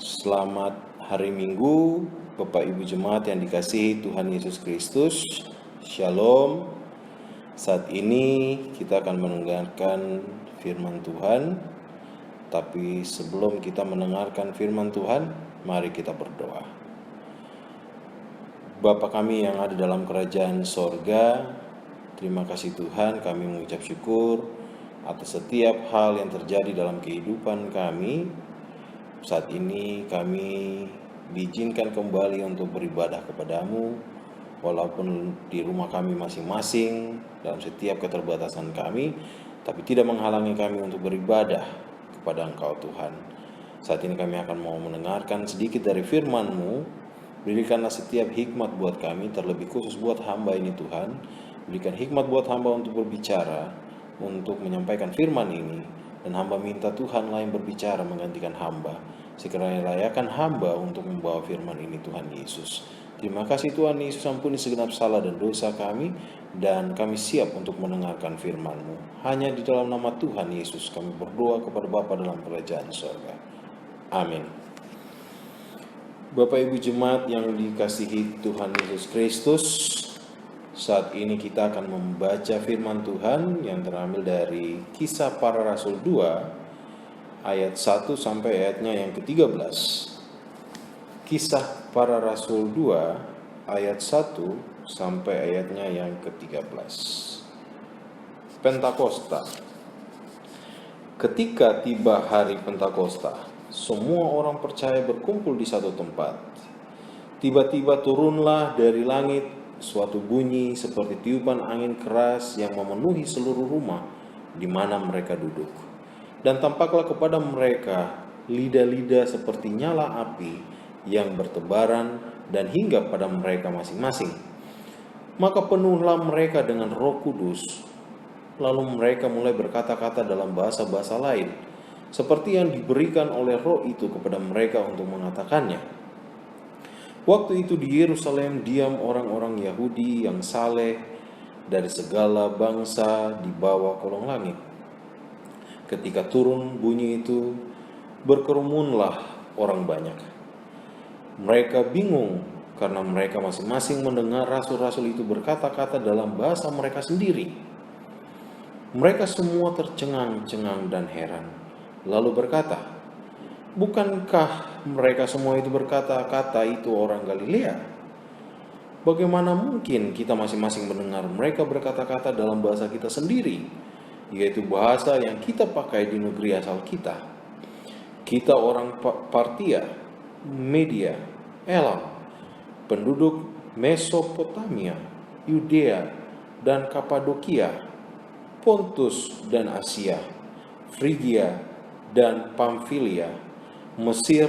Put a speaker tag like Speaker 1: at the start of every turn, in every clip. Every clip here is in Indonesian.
Speaker 1: Selamat hari Minggu, Bapak Ibu Jemaat yang dikasihi Tuhan Yesus Kristus. Shalom. Saat ini kita akan mendengarkan firman Tuhan. Tapi sebelum kita mendengarkan firman Tuhan, mari kita berdoa. Bapa kami yang ada dalam kerajaan sorga, terima kasih Tuhan, kami mengucap syukur atas setiap hal yang terjadi dalam kehidupan kami. Saat ini kami diizinkan kembali untuk beribadah kepadamu, walaupun di rumah kami masing-masing dalam setiap keterbatasan kami, tapi tidak menghalangi kami untuk beribadah kepada Engkau Tuhan. Saat ini kami akan mau mendengarkan sedikit dari firman-Mu. Berikanlah setiap hikmat buat kami, terlebih khusus buat hamba ini Tuhan. Berikan hikmat buat hamba untuk berbicara, untuk menyampaikan firman ini. Dan hamba minta Tuhan lain berbicara menggantikan hamba. Sekiranya layakan hamba untuk membawa firman ini Tuhan Yesus. Terima kasih Tuhan Yesus, ampuni segenap salah dan dosa kami. Dan kami siap untuk mendengarkan firman-Mu. Hanya di dalam nama Tuhan Yesus kami berdoa kepada Bapa dalam kerajaan surga. Amin. Bapak Ibu Jemaat yang dikasihi Tuhan Yesus Kristus, saat ini kita akan membaca firman Tuhan yang terambil dari Kisah Para Rasul 2 ayat 1 sampai ayatnya yang ke-13. Kisah Para Rasul 2 ayat 1 sampai ayatnya yang ke-13. Pentakosta. Ketika tiba hari Pentakosta, semua orang percaya berkumpul di satu tempat. Tiba-tiba turunlah dari langit suatu bunyi seperti tiupan angin keras yang memenuhi seluruh rumah di mana mereka duduk. Dan tampaklah kepada mereka lidah-lidah seperti nyala api yang bertebaran dan hinggap pada mereka masing-masing. Maka penuhlah mereka dengan Roh Kudus. Lalu mereka mulai berkata-kata dalam bahasa-bahasa lain, seperti yang diberikan oleh Roh itu kepada mereka untuk mengatakannya. Waktu itu di Yerusalem diam orang-orang Yahudi yang saleh dari segala bangsa di bawah kolong langit. Ketika turun bunyi itu, berkerumunlah orang banyak. Mereka bingung karena mereka masing-masing mendengar rasul-rasul itu berkata-kata dalam bahasa mereka sendiri. Mereka semua tercengang-cengang dan heran, lalu berkata, "Bukankah mereka semua itu berkata-kata itu orang Galilea? Bagaimana mungkin kita masing-masing mendengar mereka berkata-kata dalam bahasa kita sendiri, yaitu bahasa yang kita pakai di negeri asal kita? Kita orang Partia, Media, Elam, penduduk Mesopotamia, Yudea dan Kapadokia, Pontus dan Asia, Frigia dan Pamfilia, Mesir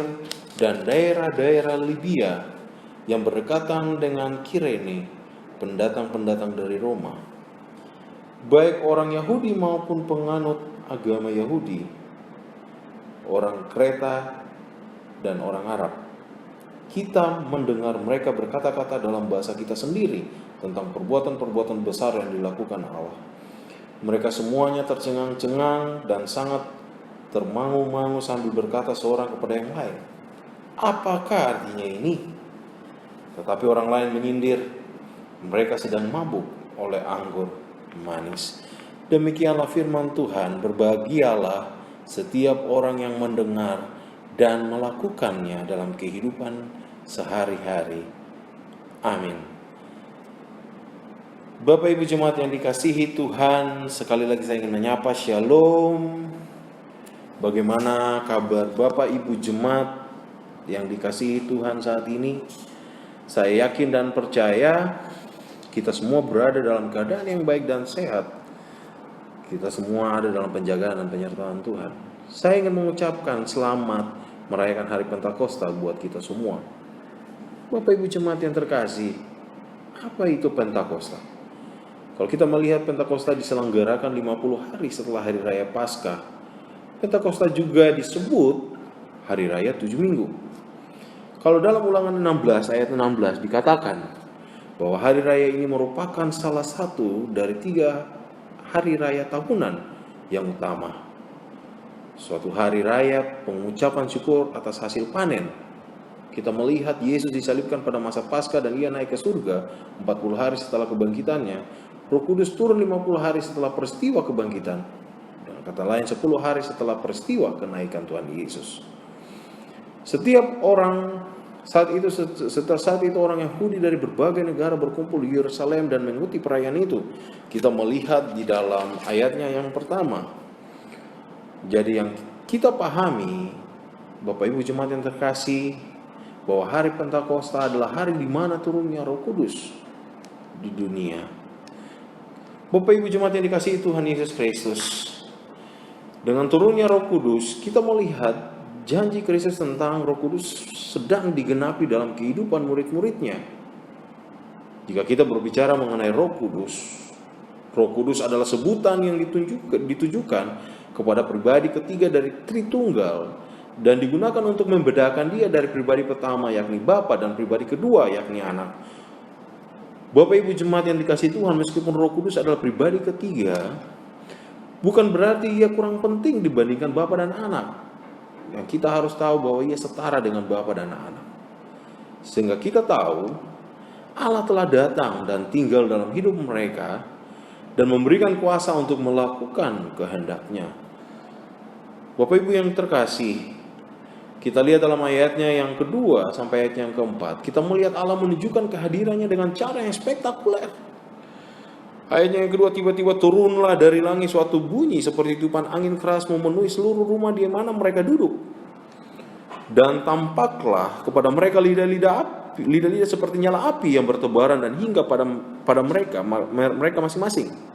Speaker 1: dan daerah-daerah Libya yang berdekatan dengan Kirene, pendatang-pendatang dari Roma, baik orang Yahudi maupun penganut agama Yahudi, orang Kreta dan orang Arab. Kita mendengar mereka berkata-kata dalam bahasa kita sendiri tentang perbuatan-perbuatan besar yang dilakukan Allah. Mereka semuanya tercengang-cengang dan sangat termangu-mangu sambil berkata seorang kepada yang lain, "Apakah artinya ini?" Tetapi orang lain menyindir, "Mereka sedang mabuk oleh anggur manis." Demikianlah firman Tuhan. Berbahagialah setiap orang yang mendengar dan melakukannya dalam kehidupan sehari-hari. Amin. Bapak Ibu Jemaat yang dikasihi Tuhan, sekali lagi saya ingin menyapa Shalom. Bagaimana kabar Bapak Ibu Jemaat yang dikasihi Tuhan saat ini? Saya yakin dan percaya kita semua berada dalam keadaan yang baik dan sehat. Kita semua ada dalam penjagaan dan penyertaan Tuhan. Saya ingin mengucapkan selamat merayakan hari Pentakosta buat kita semua. Bapak Ibu Jemaat yang terkasih, apa itu Pentakosta? Kalau kita melihat Pentakosta diselenggarakan 50 hari setelah hari raya Paskah, Pentakosta juga disebut Hari Raya 7 Minggu. Kalau dalam Ulangan 16 ayat 16 dikatakan bahwa hari raya ini merupakan salah satu dari 3 hari raya tahunan yang utama. Suatu hari raya pengucapan syukur atas hasil panen. Kita melihat Yesus disalibkan pada masa Paskah dan ia naik ke surga 40 hari setelah kebangkitannya. Roh Kudus turun 50 hari setelah peristiwa kebangkitan. Dan kata lain 10 hari setelah peristiwa kenaikan Tuhan Yesus. Setiap orang setelah saat itu orang Yahudi dari berbagai negara berkumpul di Yerusalem dan mengikuti perayaan itu. Kita melihat di dalam ayatnya yang pertama. Jadi yang kita pahami, Bapak Ibu jemaat yang terkasih, bahwa hari Pentakosta adalah hari di mana turunnya Roh Kudus di dunia. Bapak Ibu jemaat yang dikasihi Tuhan Yesus Kristus, dengan turunnya Roh Kudus, kita melihat janji Kristus tentang Roh Kudus sedang digenapi dalam kehidupan murid-muridnya. Jika kita berbicara mengenai Roh Kudus adalah sebutan yang ditujukan kepada pribadi ketiga dari Tritunggal dan digunakan untuk membedakan dia dari pribadi pertama yakni Bapa dan pribadi kedua yakni Anak. Bapak Ibu jemaat yang dikasihi Tuhan, meskipun Roh Kudus adalah pribadi ketiga, bukan berarti ia kurang penting dibandingkan Bapa dan Anak. Yang kita harus tahu bahwa ia setara dengan Bapa dan Anak. Sehingga kita tahu Allah telah datang dan tinggal dalam hidup mereka dan memberikan kuasa untuk melakukan kehendak-Nya. Bapak Ibu yang terkasih, kita lihat dalam ayatnya yang kedua sampai ayat yang keempat, kita melihat Allah menunjukkan kehadirannya dengan cara yang spektakuler. Ayatnya yang kedua, tiba-tiba turunlah dari langit suatu bunyi seperti tiupan angin keras memenuhi seluruh rumah di mana mereka duduk. Dan tampaklah kepada mereka lidah-lidah seperti nyala api yang bertebaran dan hingga pada mereka masing-masing.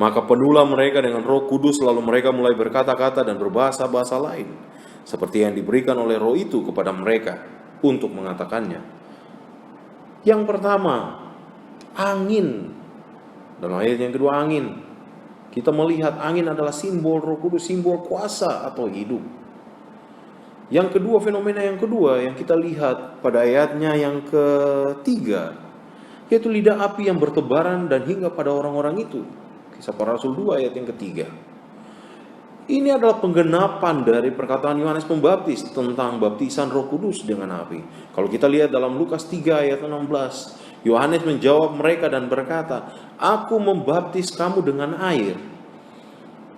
Speaker 1: Maka penuhlah mereka dengan Roh Kudus, lalu mereka mulai berkata-kata dan berbahasa-bahasa lain, seperti yang diberikan oleh Roh itu kepada mereka untuk mengatakannya. Yang pertama, angin. Dalam ayat yang kedua, angin. Kita melihat angin adalah simbol Roh Kudus, simbol kuasa atau hidup. Yang kedua, fenomena yang kedua yang kita lihat pada ayatnya yang ketiga, yaitu lidah api yang bertebaran dan hingga pada orang-orang itu. Kisah Para Rasul 2 ayat yang ketiga. Ini adalah penggenapan dari perkataan Yohanes Pembaptis tentang baptisan Roh Kudus dengan api. Kalau kita lihat dalam Lukas 3 ayat 16, Yohanes menjawab mereka dan berkata, "Aku membaptis kamu dengan air.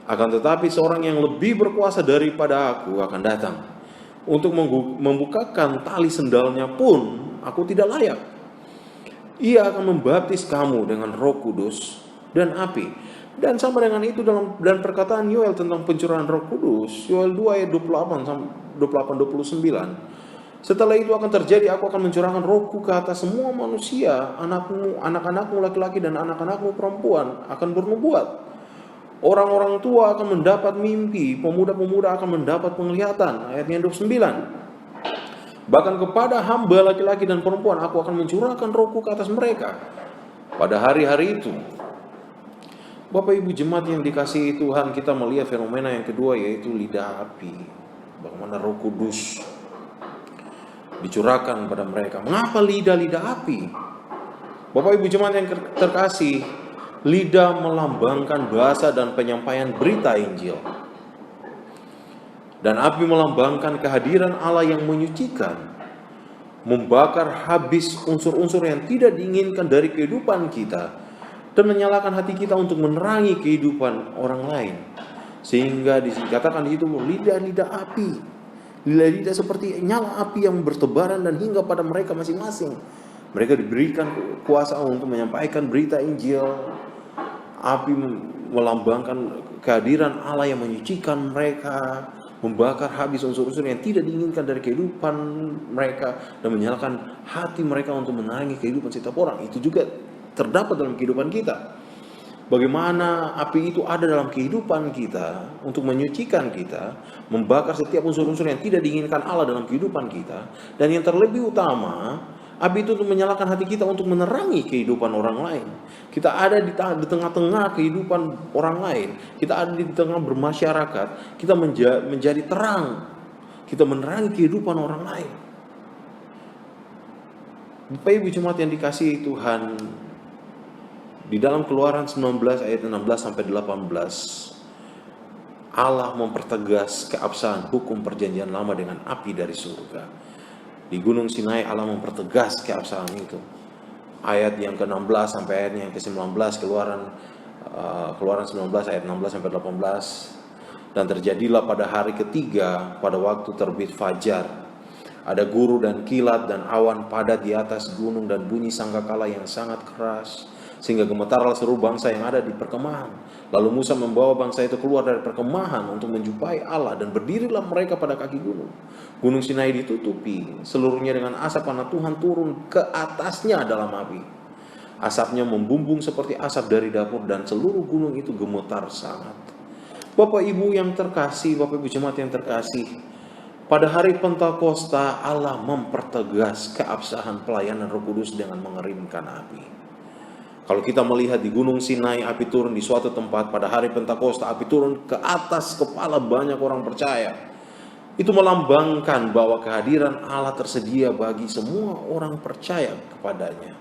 Speaker 1: Akan tetapi seorang yang lebih berkuasa daripada aku akan datang. Untuk membukakan tali sendalnya pun aku tidak layak. Ia akan membaptis kamu dengan Roh Kudus dan api." Dan sama dengan itu dan perkataan Yoel tentang pencurahan Roh Kudus, Yoel 2 ayat 28-29. Setelah itu akan terjadi, aku akan mencurahkan Rohku ke atas semua manusia, anak-anakmu laki-laki dan anak-anakmu perempuan akan bernubuat. Orang-orang tua akan mendapat mimpi, pemuda-pemuda akan mendapat penglihatan. Ayatnya 29. Bahkan kepada hamba laki-laki dan perempuan aku akan mencurahkan Rohku ke atas mereka pada hari-hari itu. Bapak Ibu jemaat yang dikasihi Tuhan, kita melihat fenomena yang kedua yaitu lidah api. Bagaimana Roh Kudus dicurahkan pada mereka. Mengapa lidah api? Bapak Ibu jemaat yang terkasih, lidah melambangkan bahasa dan penyampaian berita Injil. Dan api melambangkan kehadiran Allah yang menyucikan, membakar habis unsur-unsur yang tidak diinginkan dari kehidupan kita, dan menyalakan hati kita untuk menerangi kehidupan orang lain. Sehingga dikatakan di situ lidah api. Lidah seperti nyala api yang bertebaran dan hingga pada mereka masing-masing. Mereka diberikan kuasa untuk menyampaikan berita Injil. Api melambangkan kehadiran Allah yang menyucikan mereka, membakar habis unsur-unsur yang tidak diinginkan dari kehidupan mereka, dan menyalakan hati mereka untuk menerangi kehidupan setiap orang. Itu juga terdapat dalam kehidupan kita. Bagaimana api itu ada dalam kehidupan kita untuk menyucikan kita, membakar setiap unsur-unsur yang tidak diinginkan Allah dalam kehidupan kita. Dan yang terlebih utama, api itu untuk menyalakan hati kita untuk menerangi kehidupan orang lain. Kita ada di tengah-tengah kehidupan orang lain. Kita ada di tengah bermasyarakat. Kita menjadi terang. Kita menerangi kehidupan orang lain. Bapak Ibu jemaat yang dikasihi Tuhan, di dalam Keluaran 19 ayat 16 sampai 18 Allah mempertegas keabsahan hukum perjanjian lama dengan api dari surga. Di Gunung Sinai Allah mempertegas keabsahan itu. Ayat yang ke-16 sampai ayat yang ke-19, Keluaran 19 ayat 16 sampai 18. Dan terjadilah pada hari ketiga, pada waktu terbit fajar, ada guru dan kilat dan awan padat di atas gunung dan bunyi sangkakala yang sangat keras, sehingga gemetarlah seluruh bangsa yang ada di perkemahan. Lalu Musa membawa bangsa itu keluar dari perkemahan untuk menjumpai Allah, dan berdirilah mereka pada kaki gunung. Gunung Sinai ditutupi seluruhnya dengan asap, karena Tuhan turun ke atasnya dalam api. Asapnya membumbung seperti asap dari dapur, dan seluruh gunung itu gemetar sangat. Bapak Ibu yang terkasih, Bapak Ibu jemaat yang terkasih, pada hari Pentakosta Allah mempertegas keabsahan pelayanan Roh Kudus dengan mengerimkan api. Kalau kita melihat di Gunung Sinai api turun di suatu tempat, pada hari Pentakosta api turun ke atas kepala banyak orang percaya. Itu melambangkan bahwa kehadiran Allah tersedia bagi semua orang percaya kepadanya.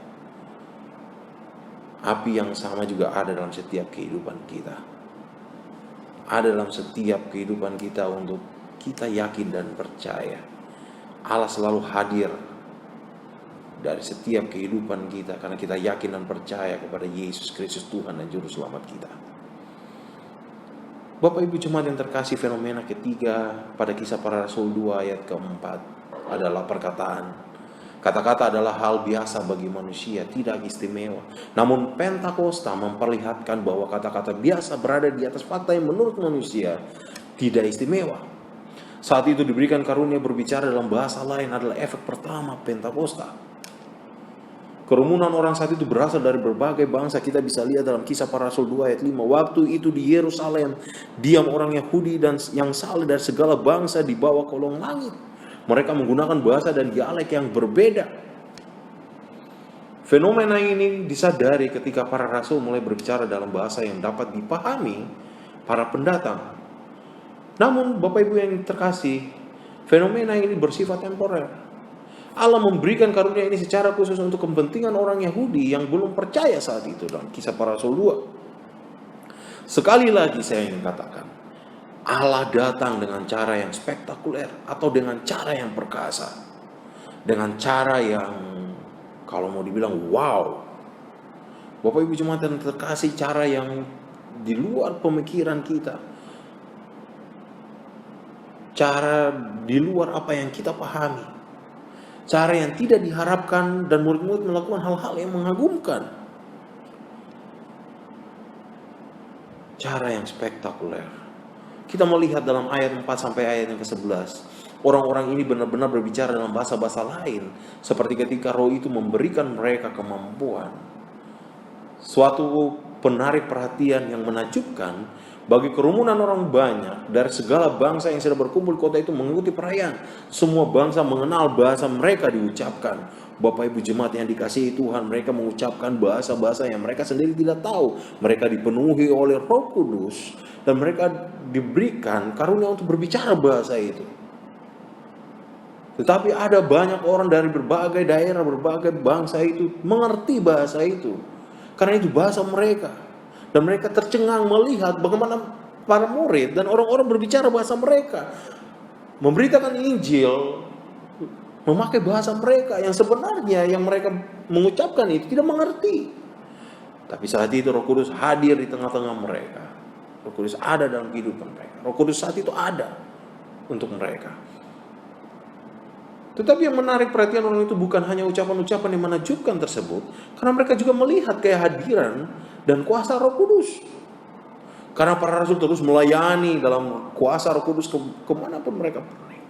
Speaker 1: Api yang sama juga ada dalam setiap kehidupan kita. Ada dalam setiap kehidupan kita untuk kita yakin dan percaya. Allah selalu hadir dari setiap kehidupan kita karena kita yakin dan percaya kepada Yesus Kristus Tuhan dan Juru Selamat kita. Bapak Ibu jemaat yang terkasih, fenomena ketiga pada Kisah Para Rasul 2 ayat keempat adalah perkataan. Kata-kata adalah hal biasa bagi manusia, tidak istimewa. Namun Pentakosta memperlihatkan bahwa kata-kata biasa berada di atas fakta yang menurut manusia tidak istimewa. Saat itu diberikan karunia berbicara dalam bahasa lain adalah efek pertama Pentakosta. Kerumunan orang saat itu berasal dari berbagai bangsa. Kita bisa lihat dalam Kisah Para Rasul 2 ayat 5. Waktu itu di Yerusalem diam orang Yahudi dan yang saleh dari segala bangsa di bawah kolong langit. Mereka menggunakan bahasa dan dialek yang berbeda. Fenomena ini disadari ketika para rasul mulai berbicara dalam bahasa yang dapat dipahami para pendatang. Namun Bapak Ibu yang terkasih, fenomena ini bersifat temporer. Allah memberikan karunia ini secara khusus untuk kepentingan orang Yahudi yang belum percaya saat itu dalam Kisah Para Rasul 2. Sekali lagi saya ingin katakan, Allah datang dengan cara yang spektakuler atau dengan cara yang perkasa. Dengan cara yang kalau mau dibilang wow. Bapak Ibu jemaat yang terkasih, cara yang di luar pemikiran kita. Cara di luar apa yang kita pahami. Cara yang tidak diharapkan dan murid-murid melakukan hal-hal yang mengagumkan. Cara yang spektakuler. Kita melihat dalam ayat 4 sampai ayat yang ke-11. Orang-orang ini benar-benar berbicara dalam bahasa-bahasa lain. Seperti ketika Roh itu memberikan mereka kemampuan. Suatu penarik perhatian yang menakjubkan bagi kerumunan orang banyak dari segala bangsa yang sedang berkumpul kota itu mengikuti perayaan. Semua bangsa mengenal bahasa mereka diucapkan. Bapak Ibu jemaat yang dikasihi Tuhan, mereka mengucapkan bahasa-bahasa yang mereka sendiri tidak tahu. Mereka dipenuhi oleh Roh Kudus dan mereka diberikan karunia untuk berbicara bahasa itu. Tetapi ada banyak orang dari berbagai daerah, berbagai bangsa itu mengerti bahasa itu. Karena itu bahasa mereka. Dan mereka tercengang melihat bagaimana para murid dan orang-orang berbicara bahasa mereka. Memberitakan Injil memakai bahasa mereka yang sebenarnya yang mereka mengucapkan itu tidak mengerti. Tapi saat itu Roh Kudus hadir di tengah-tengah mereka. Roh Kudus ada dalam kehidupan mereka. Roh Kudus saat itu ada untuk mereka. Tetapi yang menarik perhatian orang itu bukan hanya ucapan-ucapan yang menakjubkan tersebut, karena mereka juga melihat kehadiran dan kuasa Roh Kudus. Karena para rasul terus melayani dalam kuasa Roh Kudus kemanapun mereka pergi.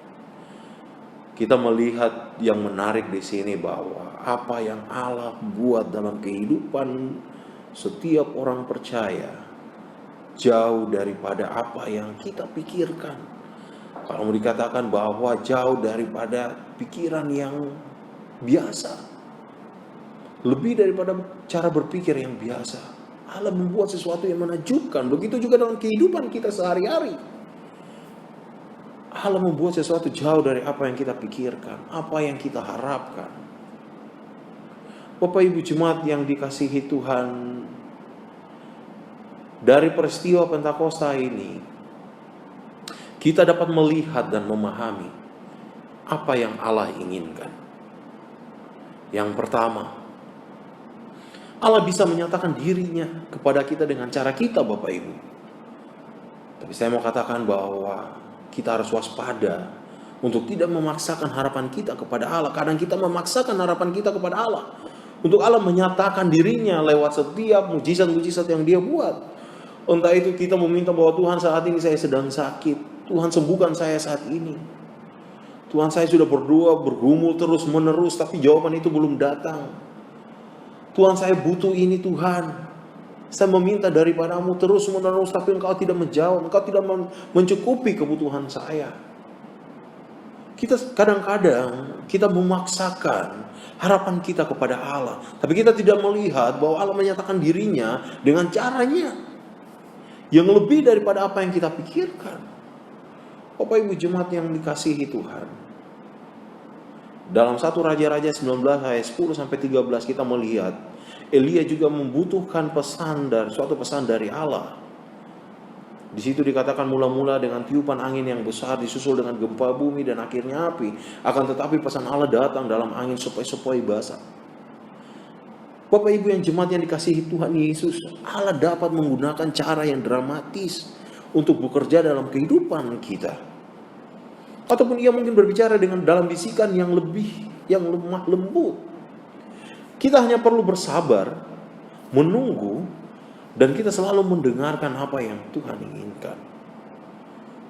Speaker 1: Kita melihat yang menarik di sini bahwa apa yang Allah buat dalam kehidupan setiap orang percaya jauh daripada apa yang kita pikirkan. Kalau mau dikatakan bahwa jauh daripada pikiran yang biasa, lebih daripada cara berpikir yang biasa. Allah membuat sesuatu yang menakjubkan. Begitu juga dalam kehidupan kita sehari-hari. Allah membuat sesuatu jauh dari apa yang kita pikirkan, apa yang kita harapkan. Bapak Ibu jemaat yang dikasihi Tuhan, dari peristiwa Pentakosta ini, kita dapat melihat dan memahami apa yang Allah inginkan. Yang pertama, Allah bisa menyatakan dirinya kepada kita dengan cara kita, Bapak Ibu. Tapi saya mau katakan bahwa kita harus waspada untuk tidak memaksakan harapan kita kepada Allah. Kadang kita memaksakan harapan kita kepada Allah untuk Allah menyatakan dirinya lewat setiap mujizat-mujizat yang Dia buat. Entah itu kita meminta bahwa Tuhan, saat ini saya sedang sakit, Tuhan sembuhkan saya saat ini. Tuhan, saya sudah berdoa, bergumul terus menerus, tapi jawaban itu belum datang. Tuhan, saya butuh ini Tuhan. Saya meminta daripadamu terus menerus, tapi Engkau tidak menjawab, Engkau tidak mencukupi kebutuhan saya. Kita kadang-kadang kita memaksakan harapan kita kepada Allah, tapi kita tidak melihat bahwa Allah menyatakan dirinya dengan caranya yang lebih daripada apa yang kita pikirkan. Bapak Ibu jemaat yang dikasihi Tuhan, dalam 1 Raja-Raja 19 ayat 10 sampai 13 kita melihat Elia juga membutuhkan suatu pesan dari Allah. Di situ dikatakan mula-mula dengan tiupan angin yang besar, disusul dengan gempa bumi dan akhirnya api. Akan tetapi pesan Allah datang dalam angin sepoi-sepoi basah. Bapak Ibu yang jemaat yang dikasihi Tuhan Yesus, Allah dapat menggunakan cara yang dramatis untuk bekerja dalam kehidupan kita. Ataupun Ia mungkin berbicara dalam bisikan yang lemah lembut. Kita hanya perlu bersabar, menunggu, dan kita selalu mendengarkan apa yang Tuhan inginkan.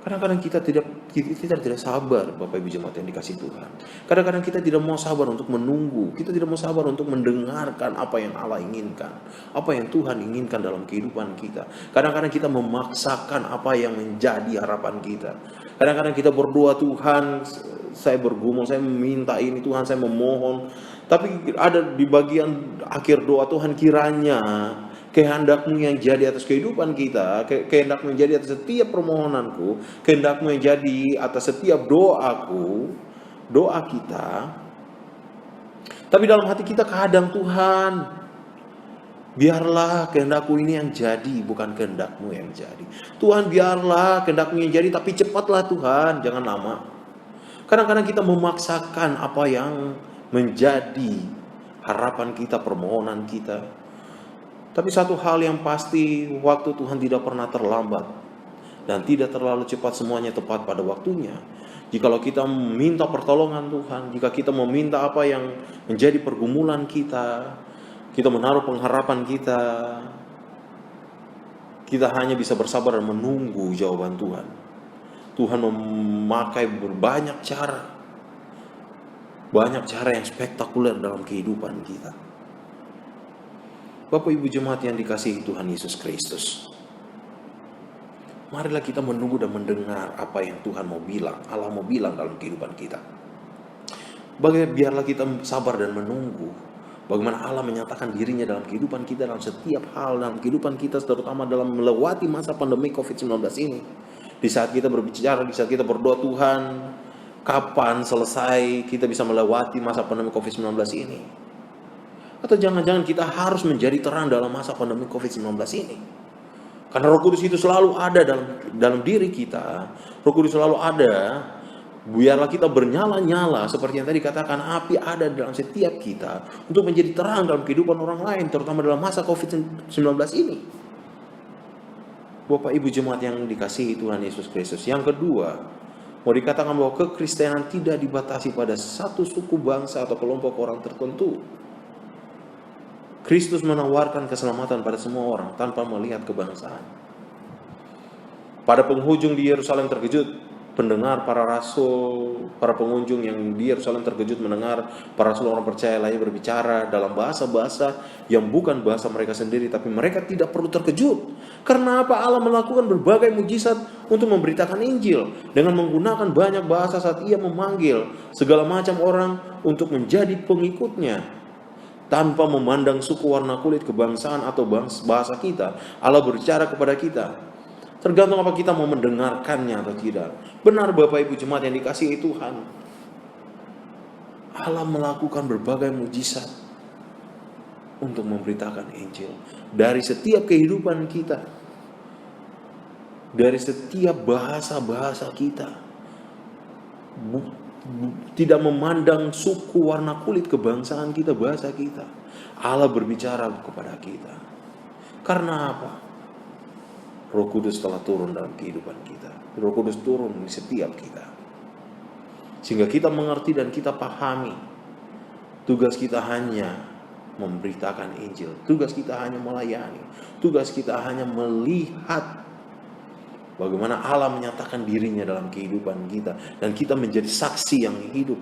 Speaker 1: Kadang-kadang kita tidak sabar, Bapak Ibu jemaat yang dikasihi Tuhan. Kadang-kadang kita tidak mau sabar untuk menunggu, kita tidak mau sabar untuk mendengarkan apa yang Allah inginkan, apa yang Tuhan inginkan dalam kehidupan kita. Kadang-kadang kita memaksakan apa yang menjadi harapan kita. Kadang-kadang kita berdoa, Tuhan, saya bergumul, saya meminta ini, Tuhan, saya memohon. Tapi ada di bagian akhir doa, Tuhan, kiranya kehendak-Mu yang jadi atas kehidupan kita, kehendak-Mu yang jadi atas setiap permohonanku, kehendak-Mu yang jadi atas setiap doaku, doa kita. Tapi dalam hati kita kadang, Tuhan, biarlah kehendak-Ku ini yang jadi, bukan kehendak-Mu yang jadi. Tuhan, biarlah kehendak-Mu yang jadi, tapi cepatlah Tuhan, jangan lama. Kadang-kadang kita memaksakan apa yang menjadi harapan kita, permohonan kita. Tapi satu hal yang pasti, waktu Tuhan tidak pernah terlambat dan tidak terlalu cepat, semuanya tepat pada waktunya. Jikalau kita meminta pertolongan Tuhan, jika kita meminta apa yang menjadi pergumulan kita, kita menaruh pengharapan kita hanya bisa bersabar dan menunggu jawaban Tuhan. Tuhan memakai banyak cara yang spektakuler dalam kehidupan kita. Bapak Ibu jemaat yang dikasihi Tuhan Yesus Kristus, marilah kita menunggu dan mendengar apa yang Tuhan mau bilang, Allah mau bilang dalam kehidupan kita. Biarlah kita sabar dan menunggu bagaimana Allah menyatakan dirinya dalam kehidupan kita, dalam setiap hal dalam kehidupan kita, terutama dalam melewati masa pandemi COVID-19 ini. Di saat kita berbicara, di saat kita berdoa, Tuhan, kapan selesai kita bisa melewati masa pandemi COVID-19 ini? Atau jangan-jangan kita harus menjadi terang dalam masa pandemi COVID-19 ini? Karena Roh Kudus itu selalu ada dalam diri kita. Roh Kudus selalu ada. Biarlah kita bernyala-nyala, seperti yang tadi katakan, api ada dalam setiap kita untuk menjadi terang dalam kehidupan orang lain, terutama dalam masa COVID-19 ini. Bapak Ibu jemaat yang dikasihi Tuhan Yesus Kristus. Yang kedua, mau dikatakan bahwa kekristenan tidak dibatasi pada satu suku, bangsa, atau kelompok orang tertentu. Kristus menawarkan keselamatan pada semua orang tanpa melihat kebangsaan. Pada penghujung di Yerusalem terkejut pendengar para rasul, para pengunjung yang di Yerusalem terkejut mendengar para rasul orang percaya lainnya berbicara dalam bahasa-bahasa yang bukan bahasa mereka sendiri, tapi mereka tidak perlu terkejut. Karena apa? Allah melakukan berbagai mujizat untuk memberitakan Injil dengan menggunakan banyak bahasa saat Ia memanggil segala macam orang untuk menjadi pengikutnya. Tanpa memandang suku, warna kulit, kebangsaan, atau bahasa kita, Allah berbicara kepada kita. Tergantung apa kita mau mendengarkannya atau tidak. Benar Bapak Ibu jemaat yang dikasihi Tuhan, Allah melakukan berbagai mujizat untuk memberitakan Injil dari setiap kehidupan kita. dari setiap bahasa-bahasa kita. Tidak memandang suku, warna kulit, kebangsaan kita, bahasa kita. Allah berbicara kepada kita. Karena apa? Roh Kudus telah turun dalam kehidupan kita. Roh Kudus turun di setiap kita. Sehingga kita mengerti dan kita pahami. Tugas kita hanya memberitakan Injil. Tugas kita hanya melayani. Tugas kita hanya melihat bagaimana Allah menyatakan dirinya dalam kehidupan kita. Dan kita menjadi saksi yang hidup.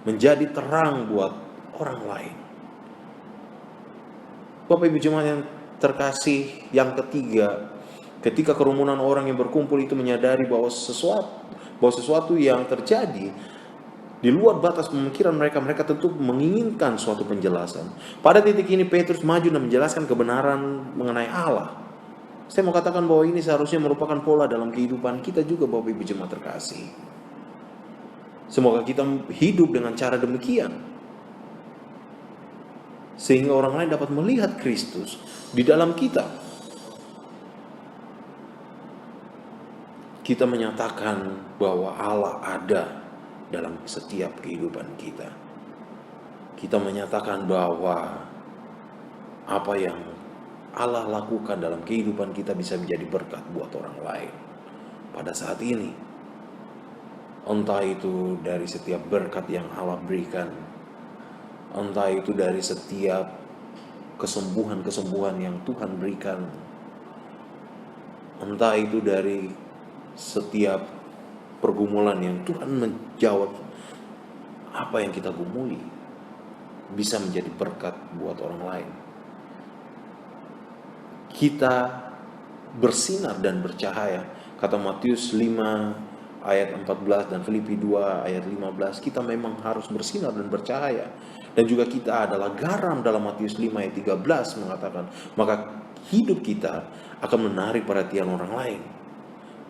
Speaker 1: Menjadi terang buat orang lain. Bapak Ibu jemaat yang terkasih, yang ketiga, ketika kerumunan orang yang berkumpul itu menyadari bahwa sesuatu yang terjadi di luar batas pemikiran mereka tentu menginginkan suatu penjelasan. Pada titik ini Petrus maju dan menjelaskan kebenaran mengenai Allah. Saya mau katakan bahwa ini seharusnya merupakan pola dalam kehidupan kita juga, Bapak Ibu jemaat terkasih. Semoga kita hidup dengan cara demikian, sehingga orang lain dapat melihat Kristus di dalam kita. Kita menyatakan bahwa Allah ada dalam setiap kehidupan kita. Kita menyatakan bahwa apa yang Allah lakukan dalam kehidupan kita bisa menjadi berkat buat orang lain pada saat ini. Entah itu dari setiap berkat yang Allah berikan, entah itu dari setiap kesembuhan-kesembuhan yang Tuhan berikan, entah itu dari setiap pergumulan yang Tuhan menjawab apa yang kita gumuli, bisa menjadi berkat buat orang lain. Kita bersinar dan bercahaya. Kata Matius 5 ayat 14 dan Filipi 2 ayat 15, kita memang harus bersinar dan bercahaya. Dan juga kita adalah garam dalam Matius 5 ayat 13 mengatakan, maka hidup kita akan menarik perhatian orang lain.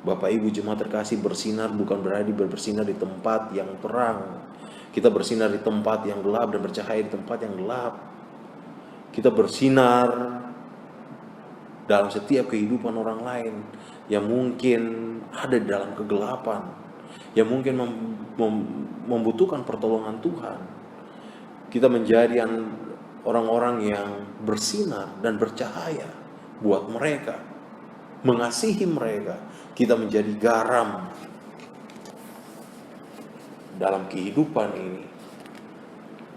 Speaker 1: Bapak Ibu jemaat terkasih, bersinar bukan berarti bersinar di tempat yang terang. Kita bersinar di tempat yang gelap dan bercahaya di tempat yang gelap. Kita bersinar dalam setiap kehidupan orang lain yang mungkin ada di dalam kegelapan, yang mungkin membutuhkan pertolongan Tuhan. Kita menjadi orang-orang yang bersinar dan bercahaya buat mereka, mengasihi mereka. Kita menjadi garam dalam kehidupan ini.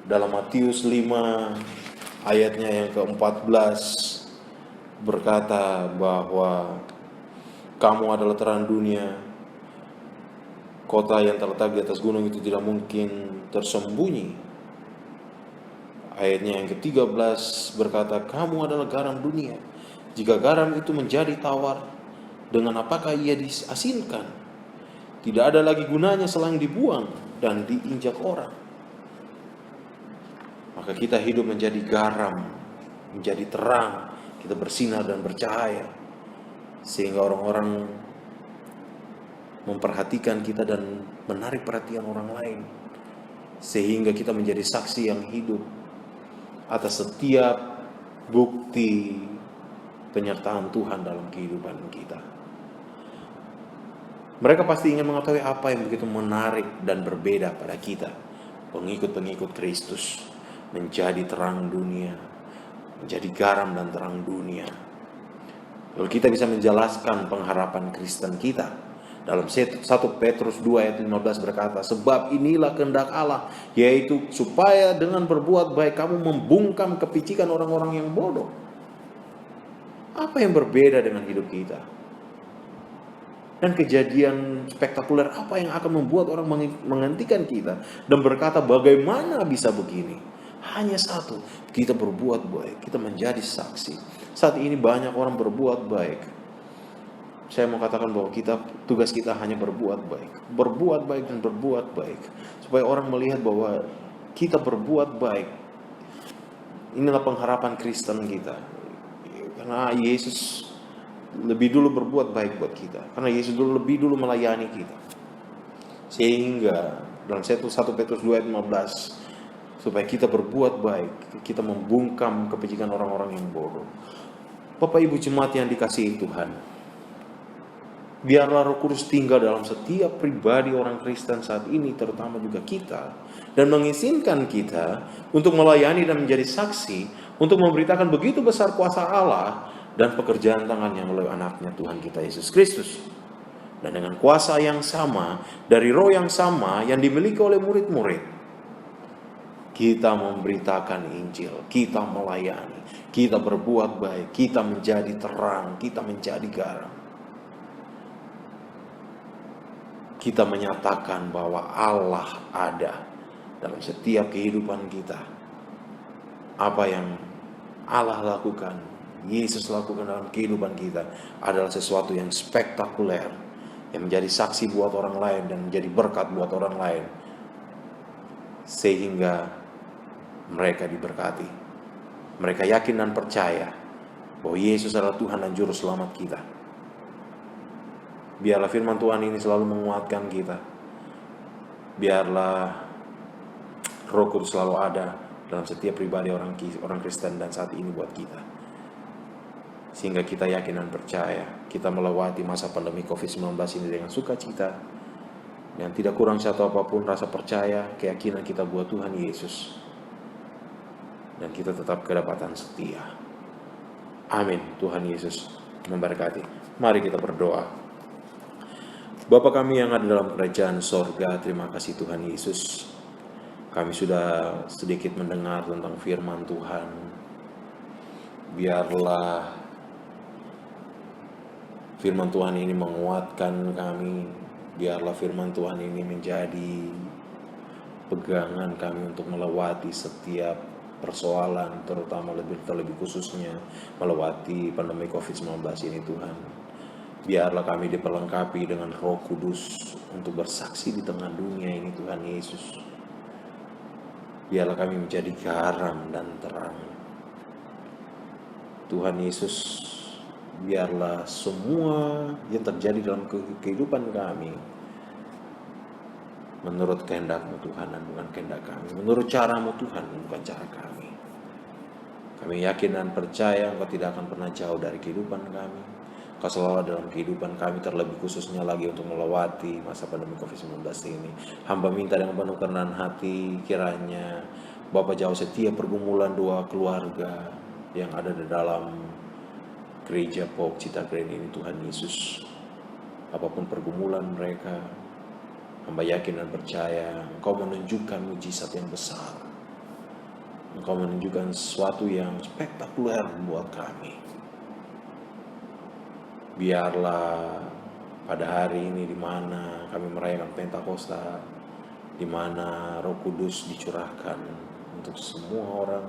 Speaker 1: Dalam Matius 5 ayatnya yang ke-14 berkata bahwa kamu adalah terang dunia. Kota yang terletak di atas gunung itu tidak mungkin tersembunyi. Ayatnya yang ke-13 berkata, kamu adalah garam dunia. Jika garam itu menjadi tawar, dengan apakah ia diasinkan? Tidak ada lagi gunanya selain dibuang dan diinjak orang. Maka kita hidup menjadi garam, menjadi terang. Kita bersinar dan bercahaya, sehingga orang-orang memperhatikan kita dan menarik perhatian orang lain, sehingga kita menjadi saksi yang hidup atas setiap bukti penyertaan Tuhan dalam kehidupan kita. Mereka pasti ingin mengetahui apa yang begitu menarik dan berbeda pada kita, pengikut-pengikut Kristus, menjadi terang dunia, menjadi garam dan terang dunia. Lalu kita bisa menjelaskan pengharapan Kristen kita. Dalam 1 Petrus 2 ayat 15 berkata, sebab inilah kehendak Allah, yaitu supaya dengan berbuat baik kamu membungkam kepicikan orang-orang yang bodoh. Apa yang berbeda dengan hidup kita? Dan kejadian spektakuler apa yang akan membuat orang menghentikan kita dan berkata bagaimana bisa begini? Hanya satu, kita berbuat baik, kita menjadi saksi. Saat ini banyak orang berbuat baik. Saya mau katakan bahwa tugas kita hanya berbuat baik dan berbuat baik, supaya orang melihat bahwa kita berbuat baik. Inilah pengharapan Kristen kita, karena Yesus lebih dulu berbuat baik buat kita, karena Yesus lebih dulu melayani kita, sehingga dalam 1 Petrus 2 ayat 15, supaya kita berbuat baik, kita membungkam kepicikan orang-orang yang bodoh. Bapak Ibu jemaat yang dikasihi Tuhan, Biarlah Roh Kudus tinggal dalam setiap pribadi orang Kristen saat ini, terutama juga kita, dan mengizinkan kita untuk melayani dan menjadi saksi, untuk memberitakan begitu besar kuasa Allah dan pekerjaan tangannya melalui anaknya Tuhan kita Yesus Kristus. Dan dengan kuasa yang sama, dari roh yang sama yang dimiliki oleh murid-murid, kita memberitakan Injil, kita melayani, kita berbuat baik, kita menjadi terang, kita menjadi garam. Kita menyatakan bahwa Allah ada dalam setiap kehidupan kita. Apa yang Allah lakukan, Yesus lakukan dalam kehidupan kita adalah sesuatu yang spektakuler, yang menjadi saksi buat orang lain dan menjadi berkat buat orang lain, sehingga mereka diberkati. Mereka yakin dan percaya bahwa Yesus adalah Tuhan dan Juru Selamat kita. Biarlah firman Tuhan ini selalu menguatkan kita. Biarlah Roh Kudus selalu ada dalam setiap pribadi orang Kristen dan saat ini buat kita. Sehingga kita yakin dan percaya kita melewati masa pandemi COVID-19 ini dengan sukacita, dan tidak kurang satu apapun rasa percaya, keyakinan kita buat Tuhan Yesus. Dan kita tetap kedapatan setia. Amin. Tuhan Yesus memberkati. Mari kita berdoa. Bapa kami yang ada dalam kerajaan sorga, terima kasih Tuhan Yesus. Kami sudah sedikit mendengar tentang firman Tuhan. Biarlah firman Tuhan ini menguatkan kami. Biarlah firman Tuhan ini menjadi pegangan kami untuk melewati setiap persoalan, terutama terlebih khususnya melewati pandemi COVID-19 ini Tuhan. Biarlah kami diperlengkapi dengan Roh Kudus untuk bersaksi di tengah dunia ini Tuhan Yesus. Biarlah kami menjadi garam dan terang. Tuhan Yesus, biarlah semua yang terjadi dalam kehidupan kami menurut kehendak-Mu Tuhan dan bukan kehendak kami. Menurut cara-Mu Tuhan, bukan cara kami. Kami yakin dan percaya Engkau tidak akan pernah jauh dari kehidupan kami. Kau selalu dalam kehidupan kami, terlebih khususnya lagi untuk melewati masa pandemi COVID-19 ini. Hamba minta dengan penuh kerendahan hati, kiranya Bapa jauh setiap pergumulan dua keluarga yang ada di dalam gereja Pok Cita Grand ini Tuhan Yesus. Apapun pergumulan mereka, hamba yakin dan percaya Engkau menunjukkan mujizat yang besar. Engkau menunjukkan sesuatu yang spektakuler buat kami. Biarlah pada hari ini di mana kami merayakan Pentakosta, di mana Roh Kudus dicurahkan untuk semua orang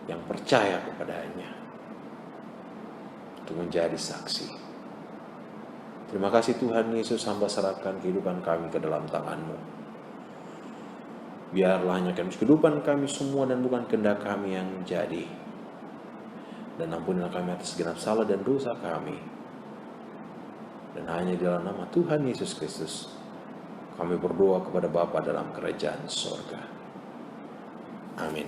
Speaker 1: yang percaya kepadanya untuk menjadi saksi. Terima kasih Tuhan Yesus, hamba serahkan kehidupan kami ke dalam tangan-Mu. Biarlah hanya kehidupan kami semua dan bukan kehendak kami yang jadi. Dan ampunilah kami atas segenap salah dan dosa kami. Dan hanya di dalam nama Tuhan Yesus Kristus kami berdoa kepada Bapa dalam kerajaan sorga. Amin.